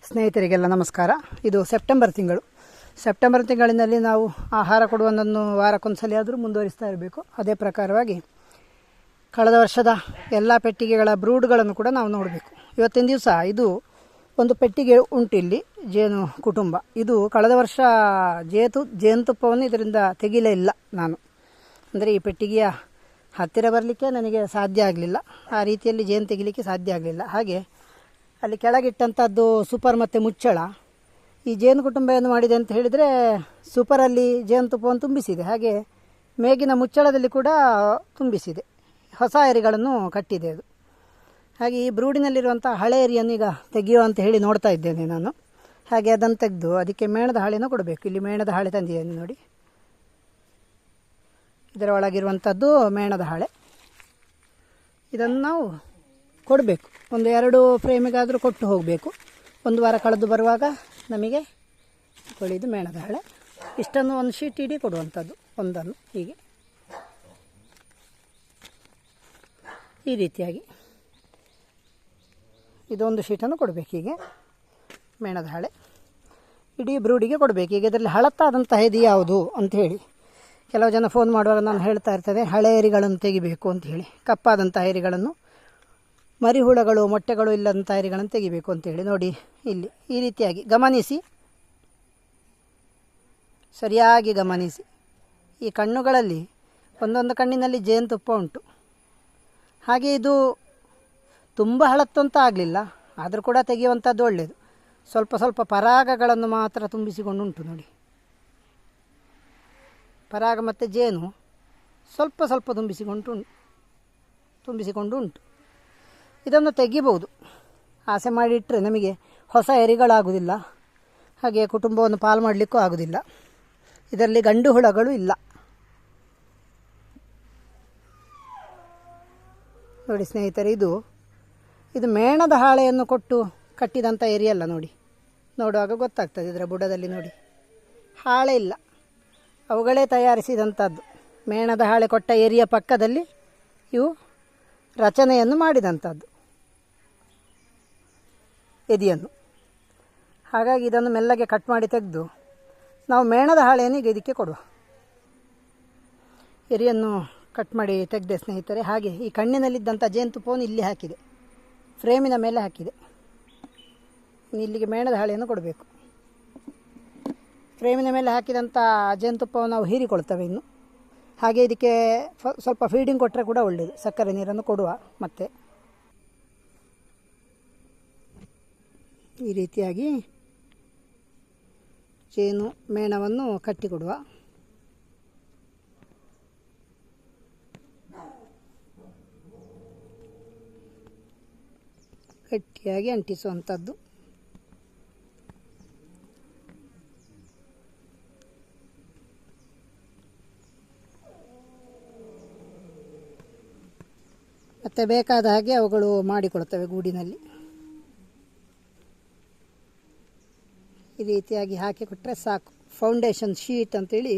ಸ್ನೇಹಿತರಿಗೆಲ್ಲ ನಮಸ್ಕಾರ. ಇದು ಸೆಪ್ಟೆಂಬರ್ ತಿಂಗಳಿನಲ್ಲಿ ನಾವು ಆಹಾರ ಕೊಡುವುದನ್ನು ವಾರಕ್ಕೊಂದ್ಸಲ ಆದರೂ ಮುಂದುವರಿಸ್ತಾ ಇರಬೇಕು. ಅದೇ ಪ್ರಕಾರವಾಗಿ ಕಳೆದ ವರ್ಷದ ಎಲ್ಲ ಪೆಟ್ಟಿಗೆಗಳ ಬ್ರೂಡ್ಗಳನ್ನು ಕೂಡ ನಾವು ನೋಡಬೇಕು. ಇವತ್ತಿನ ದಿವಸ ಇದು ಒಂದು ಪೆಟ್ಟಿಗೆ ಉಂಟು ಇಲ್ಲಿ, ಜೇನು ಕುಟುಂಬ. ಇದು ಕಳೆದ ವರ್ಷ ಜೇನುತುಪ್ಪವನ್ನು ಇದರಿಂದ ತೆಗಿಲೇ ಇಲ್ಲ ನಾನು. ಅಂದರೆ ಈ ಪೆಟ್ಟಿಗೆಯ ಹತ್ತಿರ ಬರಲಿಕ್ಕೆ ನನಗೆ ಸಾಧ್ಯ ಆಗಲಿಲ್ಲ, ಆ ರೀತಿಯಲ್ಲಿ ಜೇನು ತೆಗಿಲಿಕ್ಕೆ ಸಾಧ್ಯ ಆಗಲಿಲ್ಲ. ಹಾಗೆ ಅಲ್ಲಿ ಕೆಳಗಿಟ್ಟಂಥದ್ದು ಸೂಪರ್ ಮತ್ತು ಮುಚ್ಚಳ. ಈ ಜೇನು ಕುಟುಂಬ ಏನು ಮಾಡಿದೆ ಅಂತ ಹೇಳಿದರೆ, ಸೂಪರಲ್ಲಿ ಜೇನುತುಪ್ಪವನ್ನು ತುಂಬಿಸಿದೆ, ಹಾಗೆ ಮೇಗಿನ ಮುಚ್ಚಳದಲ್ಲಿ ಕೂಡ ತುಂಬಿಸಿದೆ, ಹೊಸ ಎರಿಗಳನ್ನು ಕಟ್ಟಿದೆ ಅದು. ಹಾಗೆ ಈ ಬ್ರೂಡಿನಲ್ಲಿರುವಂಥ ಹಳೆ ಎರಿಯನ್ನು ಈಗ ತೆಗೆಯೋ ಅಂತ ಹೇಳಿ ನೋಡ್ತಾ ಇದ್ದೇನೆ ನಾನು. ಹಾಗೆ ಅದನ್ನು ತೆಗೆದು ಅದಕ್ಕೆ ಮೇಣದ ಹಾಳೆಯನ್ನು ಕೊಡಬೇಕು. ಇಲ್ಲಿ ಮೇಣದ ಹಾಳೆ ತಂದಿದ್ದೇನೆ ನೋಡಿ, ಇದರ ಒಳಗಿರುವಂಥದ್ದು ಮೇಣದ ಹಾಳೆ. ಇದನ್ನು ನಾವು ಕೊಡಬೇಕು, ಒಂದು 2 ಫ್ರೇಮಿಗಾದರೂ ಕೊಟ್ಟು ಹೋಗಬೇಕು. ಒಂದು ವಾರ ಕಳೆದು ಬರುವಾಗ ನಮಗೆ ಇದು ಮೇಣದ ಹಾಳೆ. ಇಷ್ಟನ್ನು ಒಂದು ಶೀಟ್ ಇಡೀ ಕೊಡುವಂಥದ್ದು, ಒಂದನ್ನು ಹೀಗೆ ಈ ರೀತಿಯಾಗಿ ಇದೊಂದು ಶೀಟನ್ನು ಕೊಡಬೇಕು. ಹೀಗೆ ಮೇಣದ ಹಾಳೆ ಇಡೀ ಬ್ರೂಡಿಗೆ ಕೊಡಬೇಕು. ಈಗ ಇದರಲ್ಲಿ ಹಳತ್ತಾದಂತಹ ಇದು ಯಾವುದು ಅಂಥೇಳಿ ಕೆಲವು ಜನ ಫೋನ್ ಮಾಡುವಾಗ ನಾನು ಹೇಳ್ತಾ ಇರ್ತದೆ, ಹಳೆ ಏರಿಗಳನ್ನು ತೆಗಿಬೇಕು ಅಂಥೇಳಿ. ಕಪ್ಪಾದಂಥ ಏರಿಗಳನ್ನು, ಮರಿಹುಳಗಳು ಮೊಟ್ಟೆಗಳು ಇಲ್ಲದಂಥ ಏರಿಗಳನ್ನು ತೆಗಿಬೇಕು ಅಂತೇಳಿ. ನೋಡಿ ಇಲ್ಲಿ ಈ ರೀತಿಯಾಗಿ ಗಮನಿಸಿ, ಸರಿಯಾಗಿ ಗಮನಿಸಿ. ಈ ಕಣ್ಣುಗಳಲ್ಲಿ ಒಂದೊಂದು ಕಣ್ಣಿನಲ್ಲಿ ಜೇನುತುಪ್ಪ ಉಂಟು. ಹಾಗೆ ಇದು ತುಂಬ ಹಳತ್ತು ಅಂತ ಆಗಲಿಲ್ಲ, ಆದರೂ ಕೂಡ ತೆಗೆಯುವಂಥದ್ದು ಒಳ್ಳೆಯದು. ಸ್ವಲ್ಪ ಸ್ವಲ್ಪ ಪರಾಗಗಳನ್ನು ಮಾತ್ರ ತುಂಬಿಸಿಕೊಂಡು ಉಂಟು ನೋಡಿ. ಪರಾಗ ಮತ್ತು ಜೇನು ಸ್ವಲ್ಪ ಸ್ವಲ್ಪ ತುಂಬಿಸಿಕೊಂಡು ಉಂಟು. ಇದನ್ನು ತೆಗಿಬೋದು, ಆಸೆ ಮಾಡಿಟ್ಟರೆ ನಮಗೆ ಹೊಸ ಎರಿಗಳಾಗುವುದಿಲ್ಲ, ಹಾಗೆ ಕುಟುಂಬವನ್ನು ಪಾಲು ಮಾಡಲಿಕ್ಕೂ ಆಗುವುದಿಲ್ಲ. ಇದರಲ್ಲಿ ಗಂಡು ಹುಳಗಳು ಇಲ್ಲ ನೋಡಿ ಸ್ನೇಹಿತರೆ. ಇದು ಮೇಣದ ಹಾಳೆಯನ್ನು ಕೊಟ್ಟು ಕಟ್ಟಿದಂಥ ಎರಿಯಲ್ಲ ನೋಡಿ. ನೋಡುವಾಗ ಗೊತ್ತಾಗ್ತದೆ, ಇದರ ಬುಡದಲ್ಲಿ ನೋಡಿ ಹಾಳೆ ಇಲ್ಲ, ಅವುಗಳೇ ತಯಾರಿಸಿದಂಥದ್ದು. ಮೇಣದ ಹಾಳೆ ಕೊಟ್ಟ ಎರಿಯ ಪಕ್ಕದಲ್ಲಿ ಇವು ರಚನೆಯನ್ನು ಮಾಡಿದಂಥದ್ದು ಎದಿಯನ್ನು. ಹಾಗಾಗಿ ಇದನ್ನು ಮೆಲ್ಲಗೆ ಕಟ್ ಮಾಡಿ ತೆಗೆದು ನಾವು ಮೇಣದ ಹಾಳೆಯನ್ನು ಈಗ ಇದಕ್ಕೆ ಕೊಡುವ. ಎರಿಯನ್ನು ಕಟ್ ಮಾಡಿ ತೆಗೆದೆ ಸ್ನೇಹಿತರೆ. ಹಾಗೆ ಈ ಕಣ್ಣಿನಲ್ಲಿದ್ದಂಥ ಜೇನುತುಪ್ಪವನ್ನು ಇಲ್ಲಿ ಹಾಕಿದೆ, ಫ್ರೇಮಿನ ಮೇಲೆ ಹಾಕಿದೆ. ಇಲ್ಲಿಗೆ ಮೇಣದ ಹಾಳೆಯನ್ನು ಕೊಡಬೇಕು. ಫ್ರೇಮಿನ ಮೇಲೆ ಹಾಕಿದಂಥ ಜೇನುತುಪ್ಪವನ್ನು ನಾವು ಹೀರಿಕೊಳ್ತೇವೆ ಇನ್ನು. ಹಾಗೆ ಇದಕ್ಕೆ ಸ್ವಲ್ಪ ಫೀಡಿಂಗ್ ಕೊಟ್ಟರೆ ಕೂಡ ಒಳ್ಳೆಯದು, ಸಕ್ಕರೆ ನೀರನ್ನು ಕೊಡುವ. ಮತ್ತು ಈ ರೀತಿಯಾಗಿ ಜೇನು ಮೇಣವನ್ನು ಕಟ್ಟಿಕೊಡುವ. ಗಟ್ಟಿಯಾಗಿ ಅಂಟಿಸುವಂಥದ್ದು. ಮತ್ತು ಬೇಕಾದ ಹಾಗೆ ಅವುಗಳು ಮಾಡಿಕೊಳ್ತವೆ ಗೂಡಿನಲ್ಲಿ. ಈ ರೀತಿಯಾಗಿ ಹಾಕಿಕೊಟ್ರೆ ಸಾಕು. ಫೌಂಡೇಶನ್ ಶೀಟ್ ಅಂತೇಳಿ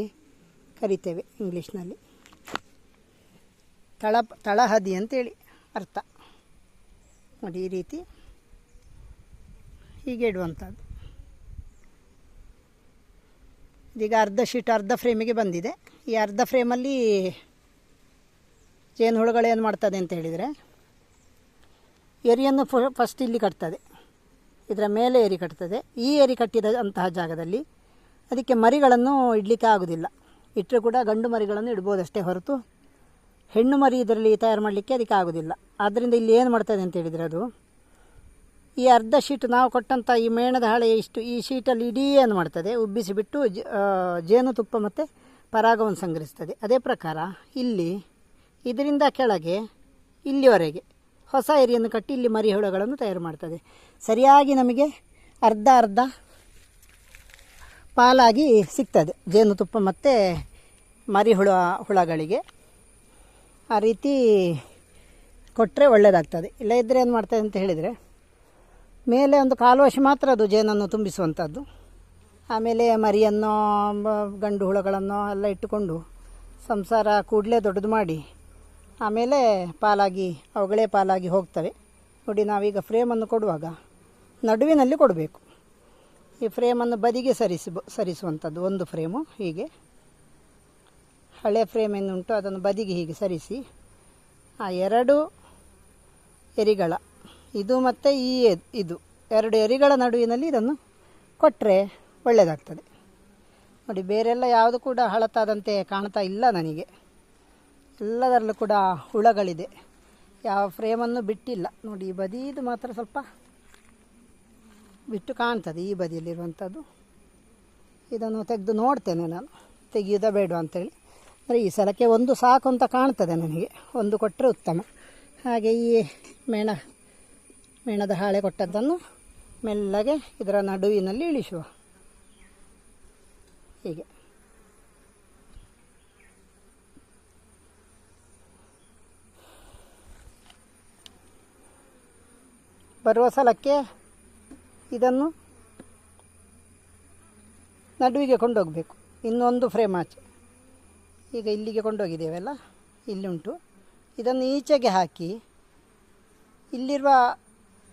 ಕರಿತೇವೆ ಇಂಗ್ಲೀಷ್ನಲ್ಲಿ. ತಳಹದಿ ಅಂತೇಳಿ ಅರ್ಥ ನೋಡಿ. ಈ ರೀತಿ ಹೀಗೆ ಇಡುವಂಥದ್ದು. ಇದೀಗ ಅರ್ಧ ಶೀಟ್ ಅರ್ಧ ಫ್ರೇಮಿಗೆ ಬಂದಿದೆ. ಈ ಅರ್ಧ ಫ್ರೇಮಲ್ಲಿ ಜೇನು ಹುಳುಗಳು ಏನು ಮಾಡ್ತದೆ ಅಂತ ಹೇಳಿದರೆ, ಎರಿಯನ್ನು ಫಸ್ಟ್ ಇಲ್ಲಿ ಕಟ್ತದೆ, ಇದರ ಮೇಲೆ ಎರಿ ಕಟ್ತದೆ. ಈ ಎರಿ ಕಟ್ಟಿದ ಅಂತಹ ಜಾಗದಲ್ಲಿ ಅದಕ್ಕೆ ಮರಿಗಳನ್ನು ಇಡಲಿಕ್ಕೆ ಆಗೋದಿಲ್ಲ. ಇಟ್ಟರೆ ಕೂಡ ಗಂಡು ಮರಿಗಳನ್ನು ಇಡ್ಬೋದಷ್ಟೇ ಹೊರತು ಹೆಣ್ಣು ಮರಿ ಇದರಲ್ಲಿ ತಯಾರು ಮಾಡಲಿಕ್ಕೆ ಅದಕ್ಕೆ ಆಗೋದಿಲ್ಲ. ಆದ್ದರಿಂದ ಇಲ್ಲಿ ಏನು ಮಾಡ್ತದೆ ಅಂತ ಹೇಳಿದರೆ, ಅದು ಈ ಅರ್ಧ ಶೀಟ್ ನಾವು ಕೊಟ್ಟಂಥ ಈ ಮೇಣದ ಹಾಳೆ ಈ ಶೀಟಲ್ಲಿ ಇಡೀ ಏನು ಮಾಡ್ತದೆ, ಉಬ್ಬಿಸಿಬಿಟ್ಟು ಜೇನುತುಪ್ಪ ಮತ್ತು ಪರಾಗವನ್ನು ಸಂಗ್ರಹಿಸ್ತದೆ. ಅದೇ ಪ್ರಕಾರ ಇಲ್ಲಿ ಇದರಿಂದ ಕೆಳಗೆ ಇಲ್ಲಿವರೆಗೆ ಹೊಸ ಎರಿಯನ್ನು ಕಟ್ಟಿ ಇಲ್ಲಿ ಮರಿಹುಳಗಳನ್ನು ತಯಾರು ಮಾಡ್ತದೆ. ಸರಿಯಾಗಿ ನಮಗೆ ಅರ್ಧ ಪಾಲಾಗಿ ಸಿಗ್ತದೆ ಜೇನುತುಪ್ಪ ಮತ್ತು ಹುಳಗಳಿಗೆ. ಆ ರೀತಿ ಕೊಟ್ಟರೆ ಒಳ್ಳೆಯದಾಗ್ತದೆ. ಇಲ್ಲದಿದ್ದರೆ ಏನು ಮಾಡ್ತದೆ ಅಂತ ಹೇಳಿದರೆ, ಮೇಲೆ ಒಂದು ಕಾಲುವಶಿ ಮಾತ್ರ ಅದು ಜೇನನ್ನು ತುಂಬಿಸುವಂಥದ್ದು. ಆಮೇಲೆ ಮರಿಯನ್ನು ಗಂಡು ಹುಳಗಳನ್ನು ಎಲ್ಲ ಇಟ್ಟುಕೊಂಡು ಸಂಸಾರ ಕೂಡಲೇ ದೊಡ್ಡದು ಮಾಡಿ ಆಮೇಲೆ ಅವುಗಳೇ ಪಾಲಾಗಿ ಹೋಗ್ತವೆ. ನೋಡಿ, ನಾವೀಗ ಫ್ರೇಮನ್ನು ಕೊಡುವಾಗ ನಡುವಿನಲ್ಲಿ ಕೊಡಬೇಕು. ಈ ಫ್ರೇಮನ್ನು ಬದಿಗೆ ಸರಿಸುವಂಥದ್ದು. ಒಂದು ಫ್ರೇಮು ಹೀಗೆ ಹಳೆ ಫ್ರೇಮ್ ಏನುಂಟು ಅದನ್ನು ಬದಿಗೆ ಹೀಗೆ ಸರಿಸಿ, ಆ ಎರಡು ಎರಿಗಳ ಇದು ಮತ್ತು ಇದು ಎರಡು ಎರಿಗಳ ನಡುವಿನಲ್ಲಿ ಇದನ್ನು ಕೊಟ್ಟರೆ ಒಳ್ಳೆಯದಾಗ್ತದೆ. ನೋಡಿ, ಬೇರೆಲ್ಲ ಯಾವುದು ಕೂಡ ಹಳತಾದಂತೆ ಕಾಣ್ತಾ ಇಲ್ಲ ನನಗೆ. ಎಲ್ಲದರಲ್ಲೂ ಕೂಡ ಹುಳಗಳಿದೆ, ಯಾವ ಫ್ರೇಮನ್ನು ಬಿಟ್ಟಿಲ್ಲ. ನೋಡಿ, ಈ ಬದಿದು ಮಾತ್ರ ಸ್ವಲ್ಪ ಬಿಟ್ಟು ಕಾಣ್ತದೆ, ಈ ಬದಿಯಲ್ಲಿರುವಂಥದ್ದು. ಇದನ್ನು ತೆಗೆದು ನೋಡ್ತೇನೆ ನಾನು, ತೆಗೆಯೋದ ಬೇಡ ಅಂತೇಳಿ. ಅಂದರೆ ಈ ಸಲಕ್ಕೆ ಒಂದು ಸಾಕು ಅಂತ ಕಾಣ್ತದೆ ನನಗೆ, ಒಂದು ಕೊಟ್ಟರೆ ಉತ್ತಮ. ಹಾಗೆ ಈ ಮೇಣದ ಹಾಳೆ ಕೊಟ್ಟದ್ದನ್ನು ಮೆಲ್ಲಗೆ ಇದರ ನಡುವಿನಲ್ಲಿ ಇಳಿಸುವ. ಹೀಗೆ ಬರುವ ಸಲಕ್ಕೆ ಇದನ್ನು ನಡುವಿಗೆ ಕೊಂಡೋಗಬೇಕು. ಇನ್ನೊಂದು ಫ್ರೇಮ್ ಆಚೆ, ಈಗ ಇಲ್ಲಿಗೆ ಕೊಂಡೋಗಿದ್ದೇವಲ್ಲ, ಇಲ್ಲಿ ಉಂಟು. ಇದನ್ನು ಈಚೆಗೆ ಹಾಕಿ ಇಲ್ಲಿರುವ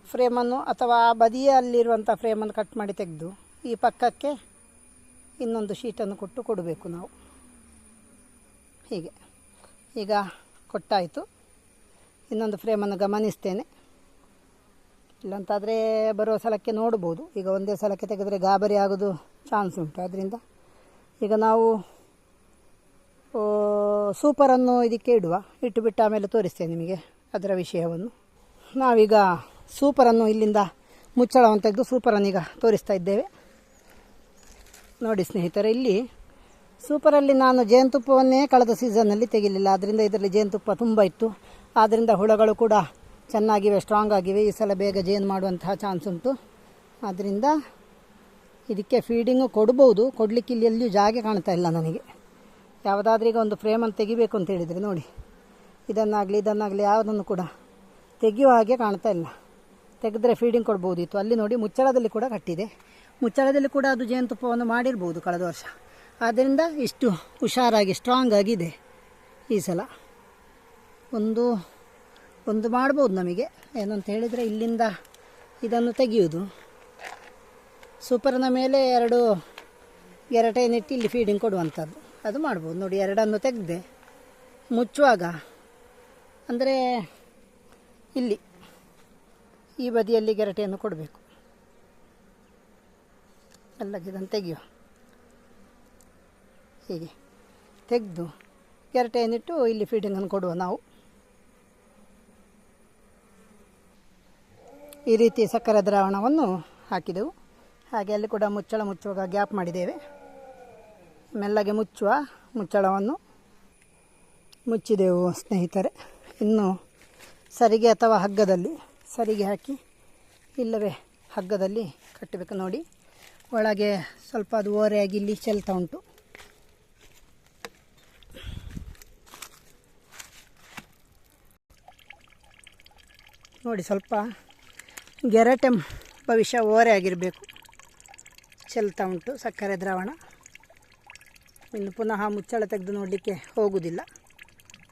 ಫ್ರೇಮನ್ನು ಅಥವಾ ಆ ಬದಿಯಲ್ಲಿರುವಂಥ ಫ್ರೇಮನ್ನು ಕಟ್ ಮಾಡಿ ತೆಗೆದು ಈ ಪಕ್ಕಕ್ಕೆ ಇನ್ನೊಂದು ಶೀಟನ್ನು ಕೊಡಬೇಕು ನಾವು. ಹೀಗೆ ಈಗ ಕೊಟ್ಟಾಯಿತು. ಇನ್ನೊಂದು ಫ್ರೇಮನ್ನು ಗಮನಿಸ್ತೇನೆ, ಇಲ್ಲಂತಾದರೆ ಬರುವ ಸಲಕ್ಕೆ ನೋಡ್ಬೋದು. ಈಗ ಒಂದೇ ಸಲಕ್ಕೆ ತೆಗೆದರೆ ಗಾಬರಿ ಆಗೋದು ಚಾನ್ಸ್ ಉಂಟು. ಅದರಿಂದ ಈಗ ನಾವು ಸೂಪರನ್ನು ಇದಕ್ಕೆ ಇಟ್ಟುಬಿಟ್ಟು ಆಮೇಲೆ ತೋರಿಸ್ತೇನೆ ನಿಮಗೆ ಅದರ ವಿಷಯವನ್ನು. ನಾವೀಗ ಸೂಪರನ್ನು ಇಲ್ಲಿಂದ ಮುಚ್ಚಳವನ್ನು ತೆಗೆದು ಸೂಪರನ್ನು ಈಗ ತೋರಿಸ್ತಾ ಇದ್ದೇವೆ. ನೋಡಿ ಸ್ನೇಹಿತರೆ, ಇಲ್ಲಿ ಸೂಪರಲ್ಲಿ ನಾನು ಜೇನುತುಪ್ಪವನ್ನೇ ಕಳೆದ ಸೀಸನ್ನಲ್ಲಿ ತೆಗಿಲಿಲ್ಲ. ಆದ್ದರಿಂದ ಇದರಲ್ಲಿ ಜೇನುತುಪ್ಪ ತುಂಬ ಇತ್ತು. ಆದ್ದರಿಂದ ಹುಳಗಳು ಕೂಡ ಚೆನ್ನಾಗಿವೆ, ಸ್ಟ್ರಾಂಗ್ ಆಗಿವೆ. ಈ ಸಲ ಬೇಗ ಜೇನು ಮಾಡುವಂತಹ ಚಾನ್ಸ್ ಉಂಟು. ಆದ್ದರಿಂದ ಇದಕ್ಕೆ ಫೀಡಿಂಗು ಕೊಡ್ಬೋದು, ಕೊಡಲಿಕ್ಕೆ ಇಲ್ಲಿ ಎಲ್ಲಿಯೂ ಜಾಗ ಕಾಣ್ತಾ ಇಲ್ಲ ನನಗೆ. ಯಾವುದಾದ್ರೂ ಈಗ ಒಂದು ಫ್ರೇಮನ್ನು ತೆಗಿಬೇಕು ಅಂತ ಹೇಳಿದರೆ ನೋಡಿ, ಇದನ್ನಾಗಲಿ ಯಾವುದನ್ನು ಕೂಡ ತೆಗೆಯುವ ಹಾಗೆ ಕಾಣ್ತಾ ಇಲ್ಲ. ತೆಗೆದ್ರೆ ಫೀಡಿಂಗ್ ಕೊಡ್ಬೋದಿತ್ತು. ಅಲ್ಲಿ ನೋಡಿ, ಮುಚ್ಚಳದಲ್ಲಿ ಕೂಡ ಕಟ್ಟಿದೆ. ಮುಚ್ಚಳದಲ್ಲಿ ಕೂಡ ಅದು ಜೇನುತುಪ್ಪವನ್ನು ಮಾಡಿರ್ಬೋದು ಕಳೆದ ವರ್ಷ. ಆದ್ದರಿಂದ ಇಷ್ಟು ಹುಷಾರಾಗಿ ಸ್ಟ್ರಾಂಗ್ ಆಗಿದೆ ಈ ಸಲ. ಒಂದು ಮಾಡ್ಬೋದು ನಮಗೆ. ಏನಂತ ಹೇಳಿದರೆ, ಇಲ್ಲಿಂದ ಇದನ್ನು ತೆಗೆಯುವುದು, ಸೂಪರ್ನ ಮೇಲೆ 2 ಗೆರಟೆಯನ್ನಿಟ್ಟು ಇಲ್ಲಿ ಫೀಡಿಂಗ್ ಕೊಡುವಂಥದ್ದು, ಅದು ಮಾಡ್ಬೋದು. ನೋಡಿ, 2 ತೆಗೆದೆ ಮುಚ್ಚುವಾಗ, ಅಂದರೆ ಇಲ್ಲಿ ಈ ಬದಿಯಲ್ಲಿ ಗೆರಟೆಯನ್ನು ಕೊಡಬೇಕು. ಎಲ್ಲಕ್ಕೆ ಇದನ್ನು ತೆಗೆಯುವ. ಹೀಗೆ ತೆಗೆದು ಗೆರಟೆಯನ್ನಿಟ್ಟು ಇಲ್ಲಿ ಫೀಡಿಂಗನ್ನು ಕೊಡುವ ನಾವು. ಈ ರೀತಿ ಸಕ್ಕರೆ ದ್ರಾವಣವನ್ನು ಹಾಕಿದೆವು. ಹಾಗೆ ಅಲ್ಲಿ ಕೂಡ ಮುಚ್ಚುವಾಗ ಗ್ಯಾಪ್ ಮಾಡಿದ್ದೇವೆ. ಮೆಲ್ಲಗೆ ಮುಚ್ಚಳವನ್ನು ಮುಚ್ಚಿದೆವು ಸ್ನೇಹಿತರೆ. ಇನ್ನು ಸರಿಗೆ ಅಥವಾ ಹಗ್ಗದಲ್ಲಿ ಸರಿಗೆ ಹಾಕಿ, ಇಲ್ಲವೇ ಹಗ್ಗದಲ್ಲಿ ಕಟ್ಟಬೇಕು. ನೋಡಿ, ಒಳಗೆ ಸ್ವಲ್ಪ ಅದು ಓರೆಯಾಗಿ ಇಲ್ಲಿ ಚೆಲ್ತಾ ಉಂಟು. ನೋಡಿ, ಸ್ವಲ್ಪ ಗೆರಟೆ ಭವಿಷ್ಯ ಓರೆ ಆಗಿರಬೇಕು. ಚೆಲ್ತಾ ಉಂಟು ಸಕ್ಕರೆ ದ್ರಾವಣ. ಇನ್ನು ಪುನಃ ಮುಚ್ಚಳ ತೆಗೆದು ನೋಡಲಿಕ್ಕೆ ಹೋಗುವುದಿಲ್ಲ,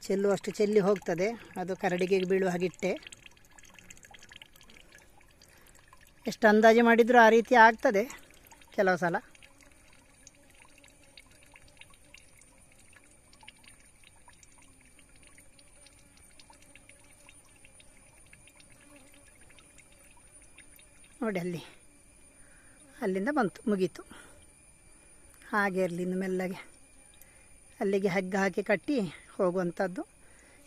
ಚೆಲ್ಲುವಷ್ಟು ಚೆಲ್ಲಿ ಹೋಗ್ತದೆ. ಅದು ಕರಡಿಗೆ ಬೀಳುವ ಹಾಗಿಟ್ಟೆ. ಎಷ್ಟು ಅಂದಾಜು ಮಾಡಿದರೂ ಆ ರೀತಿ ಆಗ್ತದೆ ಕೆಲವು ಸಲ. ನೋಡಿ, ಅಲ್ಲಿಂದ ಬಂತು, ಮುಗೀತು. ಹಾಗೆ ಇರಲಿ, ಇನ್ನು ಮೆಲ್ಲಗೆ ಅಲ್ಲಿಗೆ ಹಗ್ಗ ಹಾಕಿ ಕಟ್ಟಿ ಹೋಗುವಂಥದ್ದು.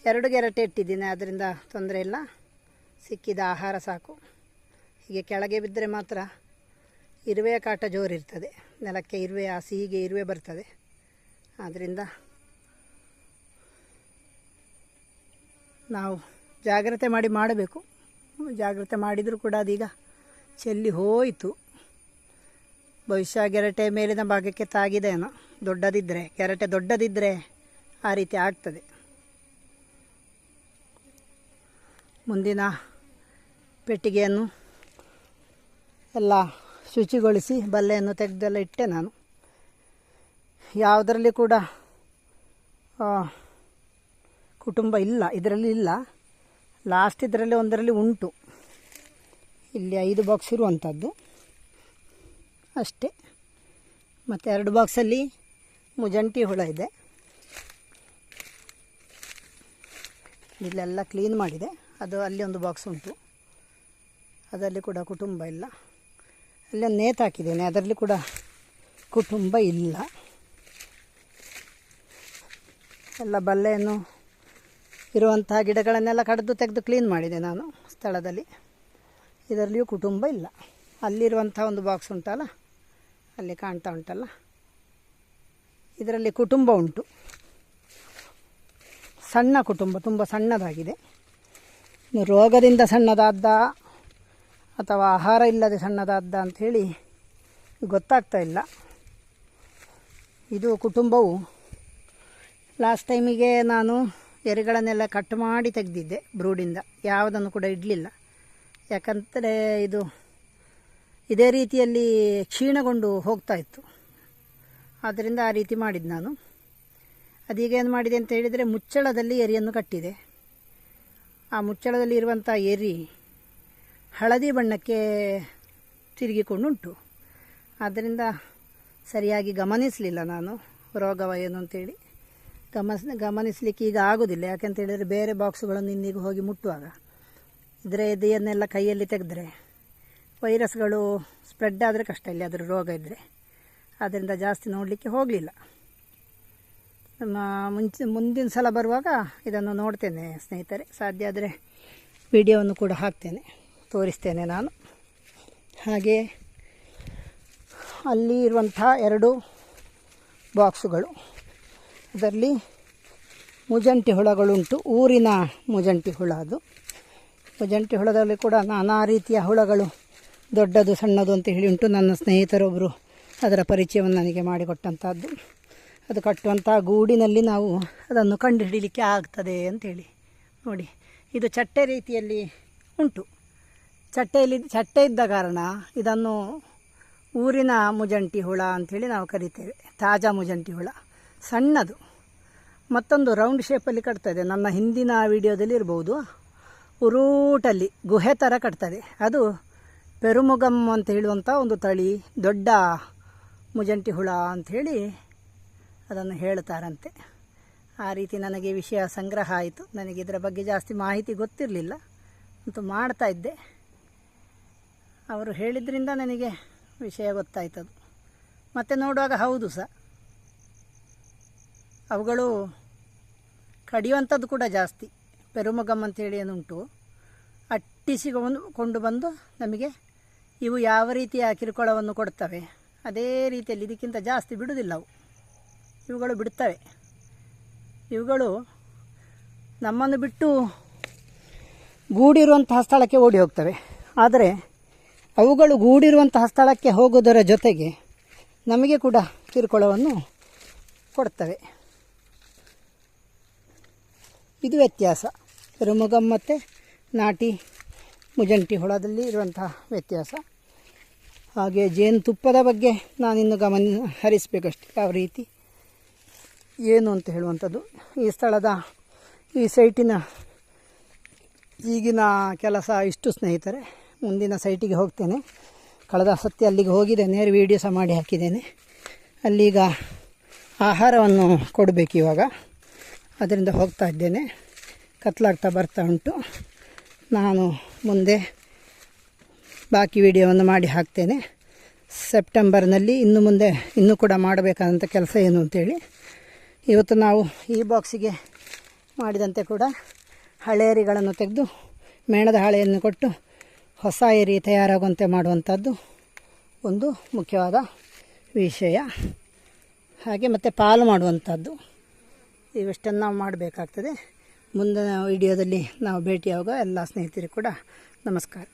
2 ಗೆರಟೆ ಇಟ್ಟಿದ್ದೀನಿ, ಅದರಿಂದ ತೊಂದರೆ ಇಲ್ಲ. ಸಿಕ್ಕಿದ ಆಹಾರ ಸಾಕು. ಹೀಗೆ ಕೆಳಗೆ ಬಿದ್ದರೆ ಮಾತ್ರ ಇರುವೆಯ ಕಾಟ ಜೋರಿರ್ತದೆ. ನೆಲಕ್ಕೆ ಇರುವೆ, ಹೀಗೆ ಇರುವೆ ಬರ್ತದೆ. ಆದ್ದರಿಂದ ನಾವು ಜಾಗ್ರತೆ ಮಾಡಬೇಕು. ಜಾಗ್ರತೆ ಮಾಡಿದರೂ ಕೂಡ ಅದೀಗ ಚೆಲ್ಲಿ ಹೋಯಿತು. ಬಹುಶಃ ಗೆರಟೆ ಮೇಲಿನ ಭಾಗಕ್ಕೆ ತಾಗಿದೇನೋ, ಗೆರಟೆ ದೊಡ್ಡದಿದ್ದರೆ ಆ ರೀತಿ ಆಗ್ತದೆ. ಮುಂದಿನ ಪೆಟ್ಟಿಗೆಯನ್ನು ಎಲ್ಲ ಶುಚಿಗೊಳಿಸಿ ಬಲ್ಲೆಯನ್ನು ತೆಗೆದೆಲ್ಲ ಇಟ್ಟೆ ನಾನು. ಯಾವುದರಲ್ಲಿ ಕೂಡ ಕುಟುಂಬ ಇಲ್ಲ, ಇದರಲ್ಲಿ ಇಲ್ಲ. ಲಾಸ್ಟ್ ಇದರಲ್ಲಿ ಒಂದರಲ್ಲಿ ಉಂಟು. ಇಲ್ಲಿ 5 ಬಾಕ್ಸ್ ಇರುವಂಥದ್ದು. ಅಷ್ಟೇ. ಮತ್ತು 2 ಬಾಕ್ಸಲ್ಲಿ ಮುಜಂಟಿ ಹುಳ ಇದೆ. ಇಲ್ಲೆಲ್ಲ ಕ್ಲೀನ್ ಮಾಡಿದೆ. ಅದು ಅಲ್ಲಿ ಒಂದು ಬಾಕ್ಸ್ ಉಂಟು, ಅದರಲ್ಲಿ ಕೂಡ ಕುಟುಂಬ ಇಲ್ಲ. ಅಲ್ಲೊಂದು ನೇತು ಹಾಕಿದ್ದೇನೆ, ಅದರಲ್ಲಿ ಕೂಡ ಕುಟುಂಬ ಇಲ್ಲ. ಎಲ್ಲ ಬಲ್ಲೆಯನ್ನು ಇರುವಂತಹ ಗಿಡಗಳನ್ನೆಲ್ಲ ಕಡಿದು ತೆಗೆದು ಕ್ಲೀನ್ ಮಾಡಿದೆ ನಾನು ಸ್ಥಳದಲ್ಲಿ. ಇದರಲ್ಲಿಯೂ ಕುಟುಂಬ ಇಲ್ಲ. ಅಲ್ಲಿರುವಂಥ ಒಂದು ಬಾಕ್ಸ್ ಉಂಟಲ್ಲ, ಅಲ್ಲಿ ಕಾಣ್ತಾ ಉಂಟಲ್ಲ, ಇದರಲ್ಲಿ ಕುಟುಂಬ ಉಂಟು. ಸಣ್ಣ ಕುಟುಂಬ, ತುಂಬ ಸಣ್ಣದಾಗಿದೆ. ರೋಗದಿಂದ ಸಣ್ಣದಾದ ಅಥವಾ ಆಹಾರ ಇಲ್ಲದೆ ಸಣ್ಣದಾದ ಅಂಥೇಳಿ ಗೊತ್ತಾಗ್ತಾ ಇಲ್ಲ. ಇದು ಕುಟುಂಬವು ಲಾಸ್ಟ್ ಟೈಮಿಗೆ ನಾನು ಎರೆಗಳನ್ನೆಲ್ಲ ಕಟ್ ಮಾಡಿ ತೆಗೆದಿದ್ದೆ ಬ್ರೂಡಿಂದ, ಯಾವುದನ್ನು ಕೂಡ ಇಡಲಿಲ್ಲ. ಯಾಕಂದರೆ ಇದು ಇದೇ ರೀತಿಯಲ್ಲಿ ಕ್ಷೀಣಗೊಂಡು ಹೋಗ್ತಾ ಇತ್ತು. ಆದ್ದರಿಂದ ಆ ರೀತಿ ಮಾಡಿದ್ದು ನಾನು. ಅದೀಗ ಏನು ಮಾಡಿದೆ ಅಂತ ಹೇಳಿದರೆ, ಮುಚ್ಚಳದಲ್ಲಿ ಎರಿಯನ್ನು ಕಟ್ಟಿದೆ. ಆ ಮುಚ್ಚಳದಲ್ಲಿ ಇರುವಂಥ ಎರಿ ಹಳದಿ ಬಣ್ಣಕ್ಕೆ ತಿರುಗಿಕೊಂಡುಂಟು. ಆದ್ದರಿಂದ ಸರಿಯಾಗಿ ಗಮನಿಸಲಿಲ್ಲ ನಾನು ರೋಗವ ಏನು ಅಂತೇಳಿ. ಗಮನಿಸಲಿಕ್ಕೆ ಈಗ ಆಗೋದಿಲ್ಲ. ಯಾಕೆಂತ ಹೇಳಿದರೆ ಬೇರೆ ಬಾಕ್ಸುಗಳನ್ನು ಇನ್ನೀಗ ಹೋಗಿ ಮುಟ್ಟುವಾಗ ಇದರ ಎದೆಯನ್ನೆಲ್ಲ ಕೈಯಲ್ಲಿ ತೆಗೆದ್ರೆ ವೈರಸ್ಗಳು ಸ್ಪ್ರೆಡ್ ಆದರೆ ಕಷ್ಟ, ಇಲ್ಲಿ ಅದರ ರೋಗ ಇದ್ದರೆ. ಆದ್ದರಿಂದ ಜಾಸ್ತಿ ನೋಡಲಿಕ್ಕೆ ಹೋಗಲಿಲ್ಲ. ಮುಂದಿನ ಸಲ ಬರುವಾಗ ಇದನ್ನು ನೋಡ್ತೇನೆ ಸ್ನೇಹಿತರೆ. ಸಾಧ್ಯ ಆದರೆ ವಿಡಿಯೋವನ್ನು ಕೂಡ ಹಾಕ್ತೇನೆ, ತೋರಿಸ್ತೇನೆ ನಾನು. ಹಾಗೆ ಅಲ್ಲಿ ಇರುವಂಥ 2 ಬಾಕ್ಸುಗಳು, ಅದರಲ್ಲಿ ಮುಜಂಟಿ ಹುಳಗಳುಂಟು. ಊರಿನ ಮುಜಂಟಿ ಹುಳ ಅದು. ಮುಜಂಟಿ ಹುಳದಲ್ಲಿ ಕೂಡ ನಾನಾ ರೀತಿಯ ಹುಳಗಳು, ದೊಡ್ಡದು ಸಣ್ಣದು ಅಂತ ಹೇಳಿ ಉಂಟು. ನನ್ನ ಸ್ನೇಹಿತರೊಬ್ಬರು ಅದರ ಪರಿಚಯವನ್ನು ನನಗೆ ಮಾಡಿಕೊಟ್ಟಂಥದ್ದು. ಅದು ಕಟ್ಟುವಂಥ ಗೂಡಿನಲ್ಲಿ ನಾವು ಅದನ್ನು ಕಂಡುಹಿಡೀಲಿಕ್ಕೆ ಆಗ್ತದೆ ಅಂಥೇಳಿ. ನೋಡಿ, ಇದು ಚಟ್ಟೆ ರೀತಿಯಲ್ಲಿ ಉಂಟು. ಚಟ್ಟೆ ಇದ್ದ ಕಾರಣ ಇದನ್ನು ಊರಿನ ಮುಜಂಟಿ ಹುಳ ಅಂಥೇಳಿ ನಾವು ಕರಿತೇವೆ. ತಾಜಾ ಮುಜಂಟಿ ಹುಳ, ಸಣ್ಣದು. ಮತ್ತೊಂದು ರೌಂಡ್ ಶೇಪಲ್ಲಿ ಕಟ್ತದೆ. ನನ್ನ ಹಿಂದಿನ ವಿಡಿಯೋದಲ್ಲಿ ಇರ್ಬೋದು. ಉರೂಟಲ್ಲಿ ಗುಹೆ ಥರ ಕಟ್ತದೆ. ಅದು ಪೆರುಮುಗಮ್ ಅಂತ ಹೇಳುವಂಥ ಒಂದು ತಳಿ, ದೊಡ್ಡ ಮುಜಂಟಿ ಹುಳ ಅಂಥೇಳಿ ಅದನ್ನು ಹೇಳ್ತಾರಂತೆ. ಆ ರೀತಿ ನನಗೆ ವಿಷಯ ಸಂಗ್ರಹ ಆಯಿತು. ನನಗೆ ಇದರ ಬಗ್ಗೆ ಜಾಸ್ತಿ ಮಾಹಿತಿ ಗೊತ್ತಿರಲಿಲ್ಲ, ಅಂತೂ ಮಾಡ್ತಾಯಿದ್ದೆ. ಅವರು ಹೇಳಿದ್ರಿಂದ ನನಗೆ ವಿಷಯ ಗೊತ್ತಾಯ್ತದು. ಮತ್ತು ನೋಡುವಾಗ ಹೌದು ಸಹ, ಅವುಗಳು ಕಡಿಯುವಂಥದ್ದು ಕೂಡ ಜಾಸ್ತಿ. ಪೆರುಮುಗಮ್ ಅಂತೇಳಿ ಏನುಂಟು, ಅಟ್ಟಿಸಿಕೊಂಡು ಬಂದು ನಮಗೆ ಇವು ಯಾವ ರೀತಿಯ ಕಿರುಕುಳವನ್ನು ಕೊಡ್ತವೆ ಅದೇ ರೀತಿಯಲ್ಲಿ ಇದಕ್ಕಿಂತ ಜಾಸ್ತಿ ಬಿಡುವುದಿಲ್ಲ ಅವು. ಇವುಗಳು ಬಿಡ್ತವೆ. ಇವುಗಳು ನಮ್ಮನ್ನು ಬಿಟ್ಟು ಗೂಡಿರುವಂತಹ ಸ್ಥಳಕ್ಕೆ ಓಡಿ ಹೋಗ್ತವೆ. ಆದರೆ ಅವುಗಳು ಗೂಡಿರುವಂತಹ ಸ್ಥಳಕ್ಕೆ ಹೋಗೋದರ ಜೊತೆಗೆ ನಮಗೆ ಕೂಡ ಕಿರುಕುಳವನ್ನು ಕೊಡ್ತವೆ. ಇದು ವ್ಯತ್ಯಾಸ ಪೆರುಮುಗಮ್ ಮತ್ತು ನಾಟಿ ಮುಜಂಟಿ ಹುಳದಲ್ಲಿ ಇರುವಂತಹ ವ್ಯತ್ಯಾಸ. ಹಾಗೆ ಜೇನುತುಪ್ಪದ ಬಗ್ಗೆ ನಾನಿನ್ನು ಗಮನ ಹರಿಸಬೇಕಷ್ಟೆ, ಯಾವ ರೀತಿ ಏನು ಅಂತ ಹೇಳುವಂಥದ್ದು. ಈ ಸ್ಥಳದ, ಈ ಸೈಟಿನ ಈಗಿನ ಕೆಲಸ ಇಷ್ಟು ಸ್ನೇಹಿತರೆ. ಮುಂದಿನ ಸೈಟಿಗೆ ಹೋಗ್ತೇನೆ. ಕಳೆದ ಸತಿ ಅಲ್ಲಿಗೆ ಹೋಗಿದ್ದೇನೆ, ವೀಡಿಯೋ ಸಹ ಮಾಡಿ ಹಾಕಿದ್ದೇನೆ. ಅಲ್ಲೀಗ ಆಹಾರವನ್ನು ಕೊಡಬೇಕು ಇವಾಗ, ಅದರಿಂದ ಹೋಗ್ತಾ ಇದ್ದೇನೆ. ಕತ್ಲಾಗ್ತಾ ಬರ್ತಾ ಉಂಟು. ನಾನು ಮುಂದೆ ಬಾಕಿ ವಿಡಿಯೋವನ್ನು ಮಾಡಿ ಹಾಕ್ತೇನೆ. ಸೆಪ್ಟೆಂಬರ್ನಲ್ಲಿ ಇನ್ನು ಮುಂದೆ ಇನ್ನೂ ಕೂಡ ಮಾಡಬೇಕಾದಂಥ ಕೆಲಸ ಏನು ಅಂತೇಳಿ. ಇವತ್ತು ನಾವು ಈ ಬಾಕ್ಸಿಗೆ ಮಾಡಿದಂತೆ ಕೂಡ ಹಳೆ ಎರಿಗಳನ್ನು ತೆಗೆದು ಮೇಣದ ಹಾಳೆಯನ್ನು ಕೊಟ್ಟು ಹೊಸ ಎರಿ ತಯಾರಾಗುವಂತೆ ಮಾಡುವಂಥದ್ದು ಒಂದು ಮುಖ್ಯವಾದ ವಿಷಯ. ಹಾಗೆ ಮತ್ತು ಪಾಲು ಮಾಡುವಂಥದ್ದು, ಇವೆಷ್ಟನ್ನು ನಾವು ಮಾಡಬೇಕಾಗ್ತದೆ. ಮುಂದಿನ ವಿಡಿಯೋದಲ್ಲಿ ನಾವು ಭೇಟಿಯಾಗುವ ಎಲ್ಲ ಸ್ನೇಹಿತರಿಗೂ ಕೂಡ ನಮಸ್ಕಾರ.